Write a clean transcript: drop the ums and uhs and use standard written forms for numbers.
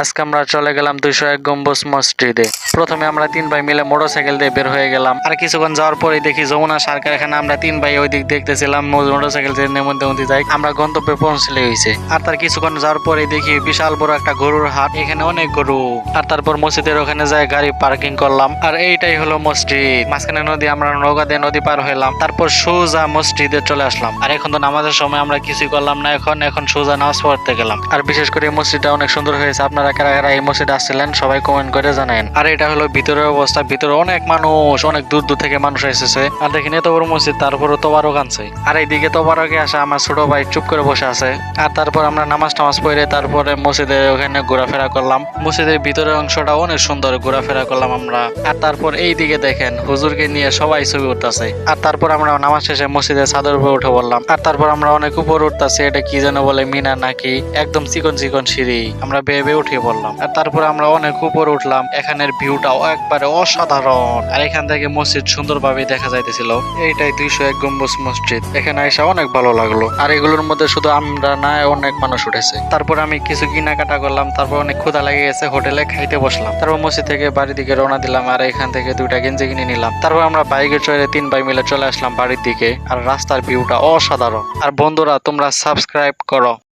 আজকে আমরা চলে গেলাম 201 গম্বুজ মসজিদে। প্রথমে আমরা তিন ভাই মিলে মোটরসাইকেল দিয়ে বের হয়ে গেলাম। আর কিছুক্ষণ যাওয়ার পরে দেখি যমুনা সরকার, এখানে আমরা তিন ভাই ওই দিক দেখতেছিলাম মোটরসাইকেল মধ্যে যাই, আমরা গন্তব্যে পৌঁছলে হয়েছে। আর তার কিছুক্ষণ যাওয়ার পরে দেখি বিশাল বড় একটা গরুর হাট, এখানে অনেক গরু। আর তারপর মসজিদের ওখানে যাই গাড়ি পার্কিং করলাম। আর এইটাই হলো মসজিদ, মাঝখানে নদী, আমরা নৌকা দিয়ে নদী পার হইলাম, তারপর সোজা মসজিদে চলে আসলাম। আর এখন তো নামাজের সময় আমরা কিছুই করলাম না, এখন সোজা নামাজ পড়তে গেলাম। আর বিশেষ করে এই মসজিদটা অনেক সুন্দর হয়েছে। আপনারা কারা কারা এই মসজিদে আসছিলেন সবাই কমেন্ট করে জানান। আর এটা হলো ভিতরের অবস্থা, ভিতরে অনেক মানুষ, অনেক দূর দূর থেকে মানুষ এসেছে। আর দেখেন এত বড় মসজিদ, তারপরে তোবারক আনছে। আর এইদিকে তোবারকে আসে আমার ছোট ভাই চুপ করে বসে আছে। আর তারপর আমরা নামাজ টামাজ পড়ে তারপরে মসজিদের ওখানে ঘোরাফেরা করলাম। মসজিদের ভিতরের অংশটা অনেক সুন্দর, ঘোরাফেরা করলাম আমরা। আর তারপর এই দিকে দেখেন হুজুরকে নিয়ে সবাই ছবি উঠতেছে। আর তারপর আমরা নামাজ শেষে মসজিদের চাদর উপরে উঠে বললাম। আর তারপর আমরা অনেক উপর উঠতেছি, এটা কি যেন বলে মিনা নাকি, একদম চিকন চিকন সিঁড়ি, আমরা বেয়ে বেয়ে উঠে পড়লাম। আর তারপর আমরা অনেক উপর উঠলাম, এখানের ভিউটাও একবারে অসাধারণ। আর এখান থেকে মসজিদ সুন্দরভাবে দেখা যাইতেছিল। এইটাই 201 গম্বুজ মসজিদ, এখানে এসে অনেক ভালো লাগলো। আর এগুলোর মধ্যে শুধু আমরা না, অনেক মানুষ উঠেছে। তারপর আমি কিছু কেনাকাটা করলাম, তারপর অনেক ক্ষুধা লেগে গেছে, হোটেলে খাইতে বসলাম। তারপর মসজিদ থেকে বাড়ির দিকে রওনা দিলাম। আর এখান থেকে 2টা গেঞ্জি কিনে নিলাম। তারপর আমরা বাইকে চড়ে 3 ভাই মিলে চলে আসলাম বাড়ির দিকে। আর রাস্তার ভিউটা অসাধারণ। আর বন্ধুরা, তোমরা সাবস্ক্রাইব করো।